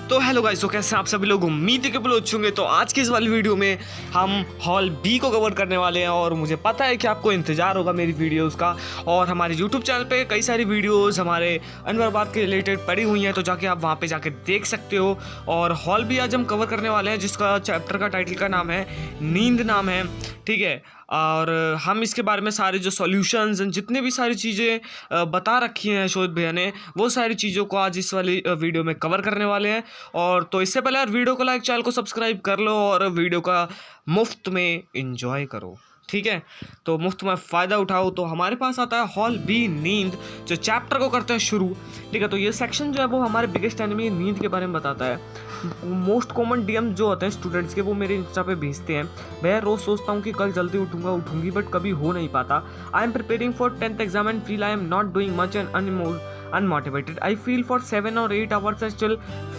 तो hello guys, तो कैसे आप सभी लोग, उम्मीद है कि बिल्कुल अच्छे होंगे। तो आज की इस वाली वीडियो में हम हॉल बी को कवर करने वाले हैं और मुझे पता है कि आपको इंतजार होगा मेरी वीडियोस का। और हमारे यूट्यूब चैनल पे कई सारी वीडियोस हमारे अनवरबाद के रिलेटेड पड़ी हुई हैं, तो जाके आप वहाँ पे जाके देख सकते हो। और हॉल बी आज हम कवर करने वाले हैं, जिसका चैप्टर का टाइटल का नाम है नींद नाम है, ठीक है। और हम इसके बारे में सारे जो सॉल्यूशंस जितने भी सारी चीज़ें बता रखी हैं शोध भैया ने, वो सारी चीज़ों को आज इस वाली वीडियो में कवर करने वाले हैं। और तो इससे पहले यार वीडियो को लाइक, चैनल को सब्सक्राइब कर लो और वीडियो का मुफ्त में एंजॉय करो, ठीक है। तो मुफ्त में फ़ायदा उठाओ। तो हमारे पास आता है हॉल बी नींद, जो चैप्टर को करते हैं शुरू, ठीक है। तो ये सेक्शन जो है वो हमारे बिगेस्ट एनिमी नींद के बारे में बताता है। मोस्ट कॉमन डीएम जो होते हैं स्टूडेंट्स के, वो मेरे इंस्टा पे भेजते हैं, भैया रोज़ सोचता हूँ कि कल जल्दी उठूंगी बट कभी हो नहीं पाता। I am preparing for 10th exam and feel I am not doing much and unmotivated. I feel for 7 or 8 hours I still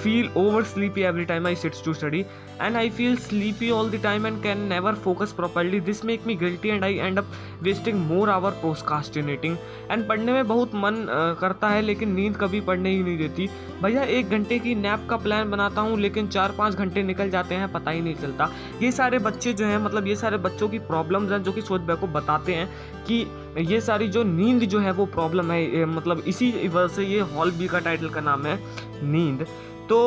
feel over sleepy every time I sit to study, and I feel sleepy all the time and can never focus properly. This make me guilty and I end up wasting more hour procrastinating. And पढ़ने में बहुत मन करता है लेकिन नींद कभी पढ़ने ही नहीं देती। भैया 1 घंटे की नैप का प्लान बनाता हूँ लेकिन 4-5 घंटे निकल जाते हैं, पता ही नहीं चलता। ये सारे बच्चे जो हैं, मतलब ये सारे बच्चों की प्रॉब्लम्स हैं, जो कि शोध को बताते हैं कि ये सारी जो नींद जो है वो प्रॉब्लम है। मतलब इसी वजह से ये हॉल बी का टाइटल का नाम है नींद। तो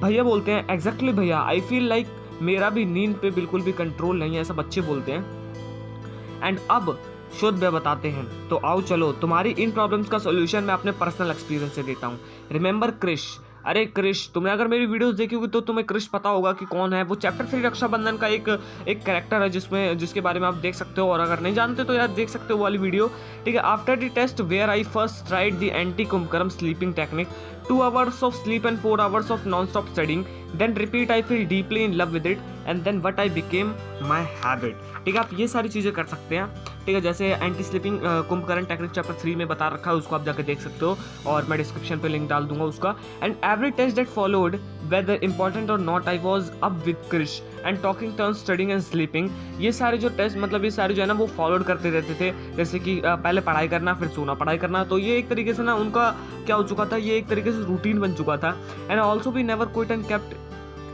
भैया बोलते हैं एग्जैक्टली भैया, आई फील लाइक मेरा भी नींद पे बिल्कुल भी कंट्रोल नहीं है, ऐसा बच्चे बोलते हैं। एंड अब शोध भैया बताते हैं, तो आओ चलो तुम्हारी इन प्रॉब्लम्स का सोल्यूशन मैं अपने पर्सनल एक्सपीरियंस से देता हूँ। रिमेंबर क्रिश, अरे क्रिश, तुमने अगर मेरी वीडियोस देखी होगी तो तुम्हें क्रिश पता होगा कि कौन है। वो चैप्टर 3 रक्षाबंधन का एक कैरेक्टर है जिसके बारे में आप देख सकते हो, और अगर नहीं जानते तो यार देख सकते हो वाली वीडियो, ठीक है। After the test where I first tried the anti Kumbhakaran sleeping technique, 2 hours of sleep and 4 hours of non-stop studying, then repeat I feel deeply in love with it and then what I became my habit, ठीक है। आप ये सारी चीज़ें कर सकते हैं, ठीक है। जैसे anti sleeping Kumbhakarna technique chapter 3 में बता रखा है, उसको आप जाकर देख सकते हो और मैं डिस्क्रिप्शन पे लिंक डाल दूंगा उसका। And every test that followed whether important or not I was up with Krish and talking turn studying and sleeping. ये सारे जो टेस्ट, मतलब ये सारे जो है ना वो फॉलोड करते रहते थे, जैसे कि पहले पढ़ाई करना, फिर सोना, पढ़ाई करना। तो ये एक तरीके से ना उनका क्या हो चुका था, ये एक तरीके से रूटीन बन चुका था। एंड ऑल्सो भी never quit and kept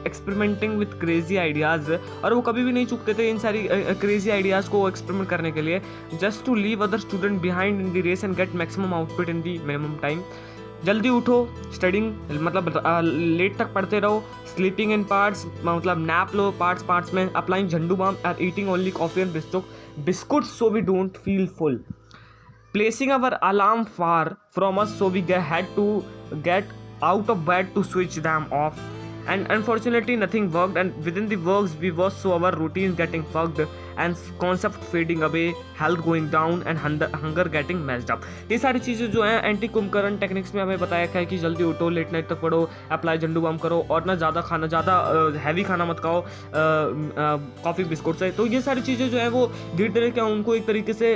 experimenting with crazy ideas, और वो कभी भी नहीं चूकते थे इन सारी क्रेजी आइडियाज़ को एक्सपेरिमेंट करने के लिए, just to leave other student behind in the race and get maximum output in the minimum time. जल्दी उठो, स्टडिंग मतलब लेट तक पढ़ते रहो, स्लीपिंग इन पार्ट्स मतलब नैप लो पार्ट्स में, अप्लाइंग झंडू बाम और eating only coffee and biscuit so we don't feel full, placing our alarm far from us so we had to get out of bed to switch them off, and unfortunately nothing worked, and within the works we was so our routines getting fucked and concept fading away, health going down and hunger getting messed up। ये सारी चीज़ें जो हैं anti Kumbhakarna techniques में हमें बताया गया है कि जल्दी उठो, लेट नाइट तक पढ़ो, अप्लाई झंडू बम करो और ना ज़्यादा हैवी खाना मत खाओ कॉफ़ी बिस्कुट से। तो ये सारी चीज़ें जो है वो धीरे धीरे क्या उनको एक तरीके से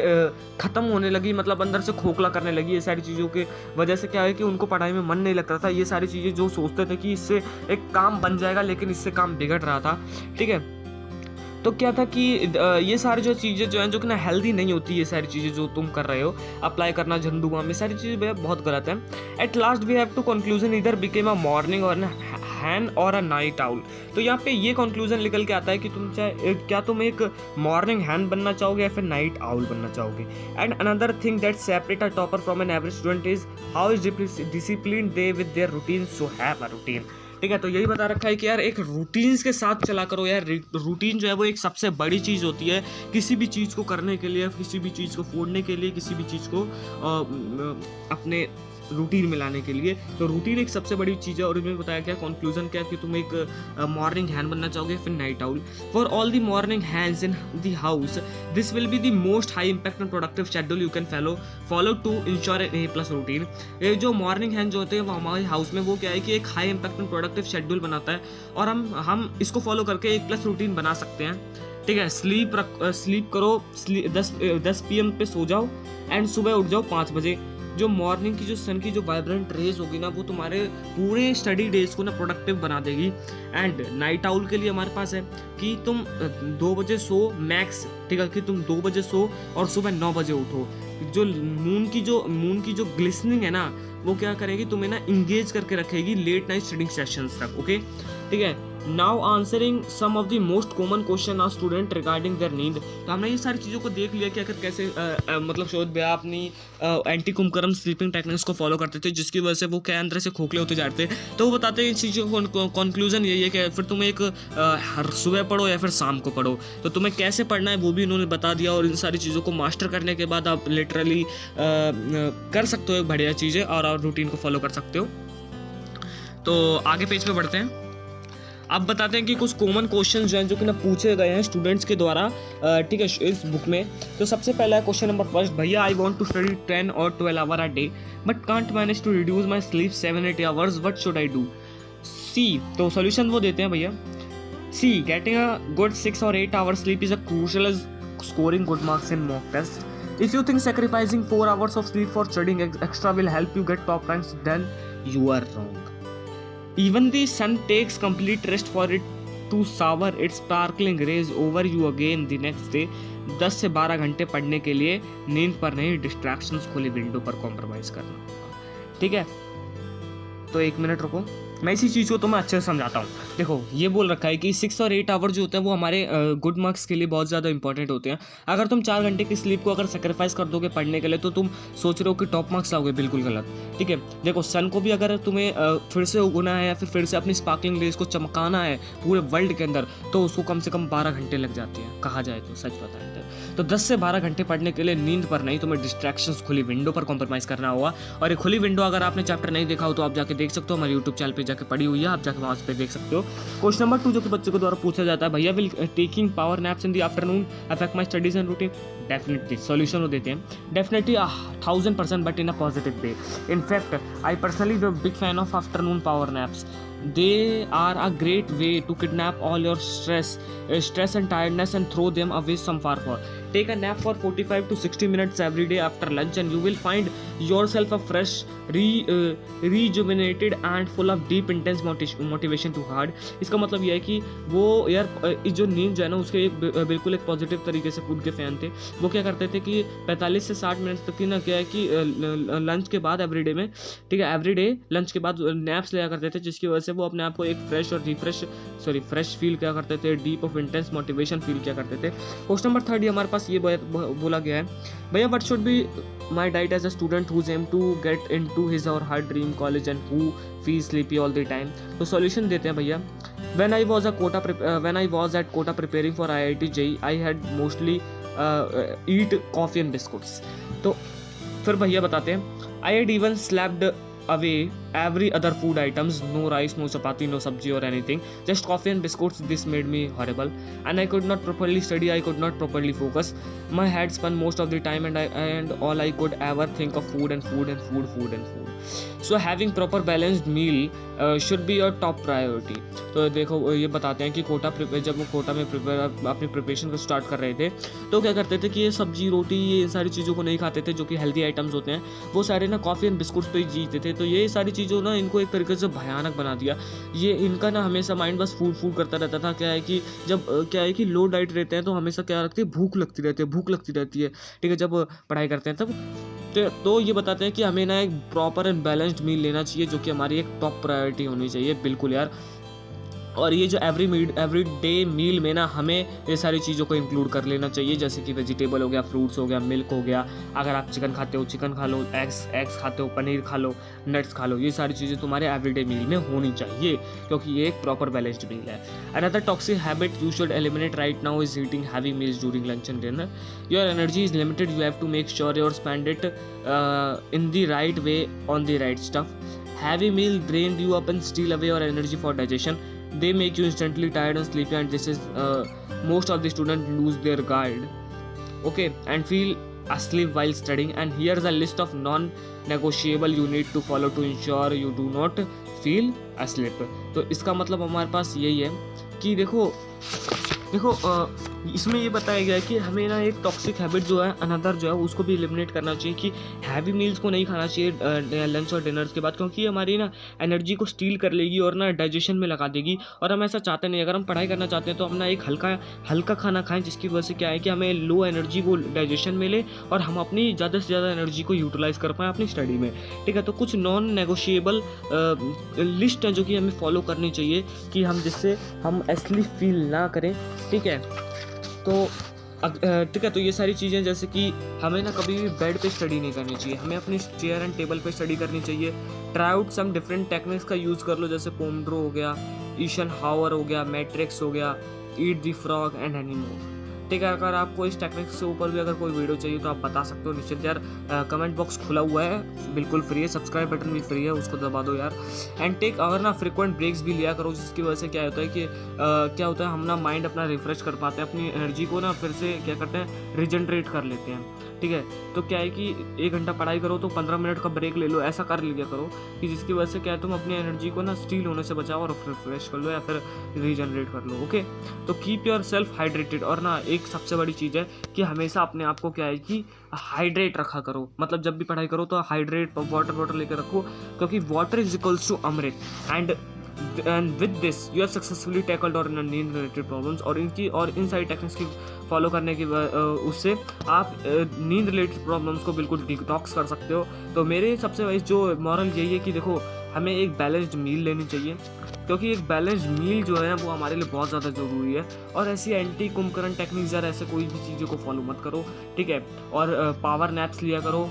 ख़त्म होने लगी, मतलब अंदर से खोखला करने लगी। ये सारी चीज़ों की वजह से क्या है कि उनको पढ़ाई में मन नहीं लगता था। ये सारी चीज़ें जो सोचते थे कि इससे एक काम बन जाएगा, लेकिन इससे काम बिगड़ रहा था, ठीक है। तो क्या था कि ये सारी जो चीज़ें जो हैं, जो कि ना हेल्दी नहीं होती, ये सारी चीज़ें जो तुम कर रहे हो, अप्लाई करना झंडू बाम, ये सारी चीज़ें भैया बहुत गलत है। At last we have to conclusion इधर बिकेम अ मॉर्निंग और हैन और अ नाइट आउल। तो यहाँ पे ये कंक्लूजन निकल के आता है कि तुम एक मॉर्निंग हैन बनना चाहोगे या फिर नाइट आउल बनना चाहोगे। And another thing that separate a topper from an average student is how is discipline they with their routine, so have a routine, ठीक है। तो यही बता रखा है कि यार एक रूटीन्स के साथ चला करो यार। रूटीन जो है वो एक सबसे बड़ी चीज़ होती है किसी भी चीज़ को करने के लिए, किसी भी चीज़ को फोड़ने के लिए, किसी भी चीज़ को अपने रूटीन में लाने के लिए। तो रूटीन एक सबसे बड़ी चीज़ है। और इसमें बताया क्या कंक्लूजन क्या कि तुम एक मॉर्निंग हैंड बनना चाहोगे फिर night owl. For all the morning hands in the house this will be the most high impact and productive schedule you can follow to ensure an A+ routine. ये जो morning hand जो होते हैं वो हमारे हाउस में वो क्या है कि एक high impact and productive schedule बनाता है, और हम इसको फॉलो करके A+ रूटीन बना सकते हैं, ठीक है। स्लीप करो, 10 PM पे सो जाओ एंड सुबह उठ जाओ 5 बजे। जो मॉर्निंग की जो सन की जो वाइब्रेंट रेज होगी ना, वो तुम्हारे पूरे स्टडी डेज को ना प्रोडक्टिव बना देगी। एंड नाइट आउल के लिए हमारे पास है कि तुम 2 बजे सो मैक्स, ठीक है, कि तुम 2 बजे सो और सुबह 9 बजे उठो। जो मून की जो ग्लिसनिंग है ना, वो क्या करेगी, तुम्हें ना इंगेज करके रखेगी लेट नाइट स्टडिंग सेशंस तक। ओके, ठीक है। Now answering some of the most common question of student regarding their नींद। तो हमने ये सारी चीज़ों को देख लिया कि अगर कैसे मतलब शोध भैया अपनी एंटी कुमकरम स्लीपिंग टेक्निक्स को फॉलो करते थे, जिसकी वजह से वो क्या अंदर से खोखले होते जाते थे। तो वो बताते हैं इन चीज़ों को कंक्लूजन यही है कि फिर तुम्हें एक हर सुबह पढ़ो या फिर शाम को पढ़ो, तो तुम्हें कैसे पढ़ना है वो भी इन्होंने बता दिया। और इन सारी चीज़ों को मास्टर करने के बाद आप लिटरली कर सकते हो एक बढ़िया चीज़ें और रूटीन को फॉलो कर सकते हो। तो आगे पेज पे बढ़ते हैं। अब बताते हैं कि कुछ कॉमन क्वेश्चन जो हैं जो कि ना पूछे गए हैं स्टूडेंट्स के द्वारा, ठीक है, इस बुक में। तो सबसे पहला है क्वेश्चन नंबर फर्स्ट, भैया आई वांट टू स्टडी 10 और 12 hour a day but can't manage to reduce my sleep 7-8 hours, what should I do? See, तो सॉल्यूशन वो देते हैं भैया। See, getting a good 6 or 8 hours sleep is a crucial as scoring good marks in mock test. If you think sacrificing 4 hours of sleep for studying extra will help you get top ranks, then you are wrong. Even the sun takes complete rest for it to shower its sparkling rays over you again the next day. 10 से 12 घंटे पढ़ने के लिए नींद पर नहीं, distractions खुली window पर कॉम्प्रोमाइज़ करना होगा। ठीक है, तो 1 मिनट रुको, मैं इसी चीज़ को तो मैं अच्छे से समझाता हूँ। देखो, ये बोल रखा है कि 6 और 8 आवर जो होते हैं वो हमारे गुड मार्क्स के लिए बहुत ज़्यादा इंपॉर्टेंट होते हैं। अगर तुम 4 घंटे की स्लीप को अगर सेक्रीफाइस कर दोगे पढ़ने के लिए, तो तुम सोच रहे हो कि टॉप मार्क्स लाओगे, बिल्कुल गलत। ठीक है, देखो, सन को भी अगर तुम्हें फिर से उगना है या फिर से अपनी स्पार्कलिंग रेज को चमकाना है पूरे वर्ल्ड के अंदर, तो उसको कम से कम 12 घंटे लग जाते हैं, कहा जाए तो, सच बताएं तो 10 से 12 घंटे पढ़ने के लिए नींद पर नहीं, तुम्हें डिस्ट्रैक्शंस खुली विंडो पर कॉम्प्रोमाइज़ करना होगा। और ये खुली विंडो अगर आपने चैप्टर नहीं देखा हो तो आप जाके देख सकते हो, हमारे यूट्यूब चैनल पे जाके पड़ी हुई है, आप जाके वहाँ पे देख सकते हो। क्वेश्चन नंबर 2 जो कि बच्चे के द्वारा पूछा जाता है, भैया will taking power naps in the afternoon affect my studies and routine? Definitely, solution वो देते हैं, definitely 1000% but in a positive way. In fact I personally big fan of afternoon power naps. They are a great way to kidnap all your stress and tiredness and throw them away some far. Take a nap for 45 to 60 minutes every day after lunch and you will find yourself a fresh, rejuvenated and full of deep intense motivation to hard. इसका मतलब यह है कि वो यार इस जो नींद जो है ना उसके एक बिल्कुल एक पॉजिटिव तरीके से खुद के फ़ैन थे। वो क्या करते थे कि 45 से 60 मिनट तक की ना क्या है कि लंच के बाद एवरीडे में, ठीक है, एवरीडे लंच के बाद नैप्स लिया करते थे, जिसकी वजह से वो अपने आप को एक फ्रेश फील क्या करते थे, deep of intense motivation feel क्या करते थे। क्वेश्चन नंबर 3 हमारे पास ये बोला गया है, भैया what should be my diet as a student whose aim to get into his or her dream college and who feel sleepy all the time. तो सॉल्यूशन देते हैं भैया, when I was at Kota preparing for IIT JEE, I had mostly eat coffee and biscuits. तो फिर भैया बताते हैं, I had even slept away every other food items, no rice, no chapati, no sabji or anything, just coffee and biscuits. This made me horrible and I could not properly study, I could not properly focus, my head spun most of the time and all I could ever think of food. So having proper balanced meal should be your top priority. तो देखो ये बताते हैं कि जब वो कोटा में अपनी प्रिपरेशन को स्टार्ट कर रहे थे तो क्या करते थे कि ये सब्जी रोटी ये सारी चीज़ों को नहीं खाते थे जो कि हेल्दी आइटम्स होते हैं, वो सारे ना कॉफ़ी एंड बिस्कुट्स पे ही जीते थे। तो ये सारी चीज़ों ना इनको एक तरीके से भयानक बना दिया। ये इनका ना हमेशा माइंड बस फूड करता रहता था। क्या है कि जब क्या है कि लो डाइट रहते हैं तो हमेशा क्या रखती है, भूख लगती रहती है, ठीक है, जब पढ़ाई करते हैं तब। तो ये बताते हैं कि हमें ना एक प्रॉपर एंड बैलेंस्ड मील लेना चाहिए जो कि हमारी एक टॉप प्रायोरिटी होनी चाहिए, बिल्कुल यार। और ये जो एवरी डे मील में ना हमें ये सारी चीज़ों को इंक्लूड कर लेना चाहिए, जैसे कि वेजिटेबल हो गया, फ्रूट्स हो गया, मिल्क हो गया, अगर आप चिकन खाते हो चिकन खा लो, एग्स खाते हो पनीर खा लो, नट्स खा लो, ये सारी चीज़ें तुम्हारे एवरीडे मील में होनी चाहिए क्योंकि ये एक प्रॉपर बैलेंस्ड मील है। Another toxic habit you should eliminate right now is eating heavy meals during lunch and dinner. Your energy is limited, you have to make sure your spend it in the right way on the right stuff. Heavy meal drained you up and steal away your energy for digestion. They make you instantly tired and sleepy, and this is most of the students lose their guard, okay, and feel asleep while studying. And here's a list of non-negotiable you need to follow to ensure you do not feel asleep. तो इसका मतलब हमारे पास यही है कि देखो इसमें ये बताया गया है कि हमें ना एक टॉक्सिक हैबिट जो है अनदर जो है उसको भी एलिमिनेट करना चाहिए कि हैवी मील्स को नहीं खाना चाहिए लंच और डिनर्स के बाद, क्योंकि ये हमारी ना एनर्जी को स्टील कर लेगी और ना डाइजेशन में लगा देगी, और हम ऐसा चाहते नहीं। अगर हम पढ़ाई करना चाहते हैं तो हम ना एक हल्का खाना खाएं, जिसकी वजह से क्या है कि हमें लो एनर्जी वो डाइजेशन मिले और हम अपनी ज़्यादा से ज़्यादा एनर्जी को यूटिलाइज कर पाएँ अपनी स्टडी में। ठीक है, तो कुछ नॉन नेगोशिएबल लिस्ट है जो कि हमें फॉलो करनी चाहिए कि हम जिससे हम असली फील ना करें। ठीक है, तो ये सारी चीज़ें, जैसे कि हमें ना कभी भी बेड पे स्टडी नहीं करनी चाहिए, हमें अपनी चेयर एंड टेबल पे स्टडी करनी चाहिए। Try out some different techniques का यूज़ कर लो, जैसे पोमोड्रो हो गया, ईशनहावर हो गया, मैट्रिक्स हो गया, eat the frog and any more. ठीक है, अगर आपको इस टेक्निक से ऊपर भी अगर कोई वीडियो चाहिए तो आप बता सकते हो निश्चित यार। कमेंट बॉक्स खुला हुआ है, बिल्कुल फ्री है, सब्सक्राइब बटन भी फ्री है, उसको दबा दो यार। एंड टेक अगर ना फ्रिक्वेंट ब्रेक्स भी लिया करो, जिसकी वजह से क्या होता है कि हम ना माइंड अपना रिफ्रेश कर पाते हैं, अपनी एनर्जी को ना फिर से क्या करते हैं, रिजनरेट कर लेते हैं। ठीक है, तो क्या है कि 1 घंटा पढ़ाई करो तो 15 मिनट का ब्रेक ले लो, ऐसा कर लिया करो कि जिसकी वजह से क्या है तुम अपनी एनर्जी को ना स्टील होने से बचाओ और रिफ्रेश कर लो या फिर रीजनरेट कर लो। ओके, तो कीप योर सेल्फ हाइड्रेटेड। और ना एक सबसे बड़ी चीज़ है कि हमेशा अपने आप को क्या है कि हाइड्रेट रखा करो, मतलब जब भी पढ़ाई करो तो हाइड्रेट वाटर लेकर रखो, क्योंकि वाटर इज इक्वल्स टू अमृत। And with this you have successfully tackled और नींद रिलेटेड प्रॉब्लम्स। और इन सारी टेक्निक्स की फॉलो करने की उससे आप नींद रिलेटेड प्रॉब्लम्स को बिल्कुल डिटॉक्स कर सकते हो। तो मेरे सबसे वाइज जो मॉरल यही है कि देखो, हमें एक बैलेंस्ड मील लेनी चाहिए, क्योंकि एक बैलेंस्ड मील जो है वो हमारे लिए बहुत ज़्यादा ज़रूरी है। और ऐसी एंटी कुमकरण टेक्निक्स यार ऐसे कोई भी चीज़ों को फॉलो मत करो। ठीक है, और पावर नैप्स लिया करो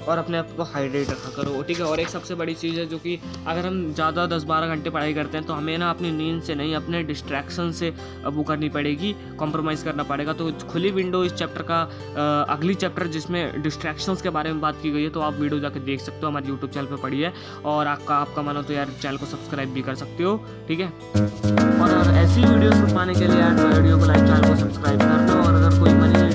और अपने आप को हाइड्रेट रखा करो। ठीक है, और एक सबसे बड़ी चीज़ है जो कि अगर हम ज़्यादा 10-12 घंटे पढ़ाई करते हैं तो हमें ना अपनी नींद से नहीं, अपने डिस्ट्रैक्शन से वो करनी पड़ेगी, कॉम्प्रोमाइज़ करना पड़ेगा। तो खुली विंडो इस चैप्टर का अगली चैप्टर जिसमें डिस्ट्रैक्शंस के बारे में बात की गई है, तो आप वीडियो जाकर देख सकते हो, हमारे यूट्यूब चैनल पर पड़ी है। और आपका मानो तो यार चैनल को सब्सक्राइब भी कर सकते हो। ठीक है, और ऐसी वीडियोज़ को पाने के लिए यार वीडियो को लाइक, चैनल को सब्सक्राइब कर दो। और अगर कोई मनी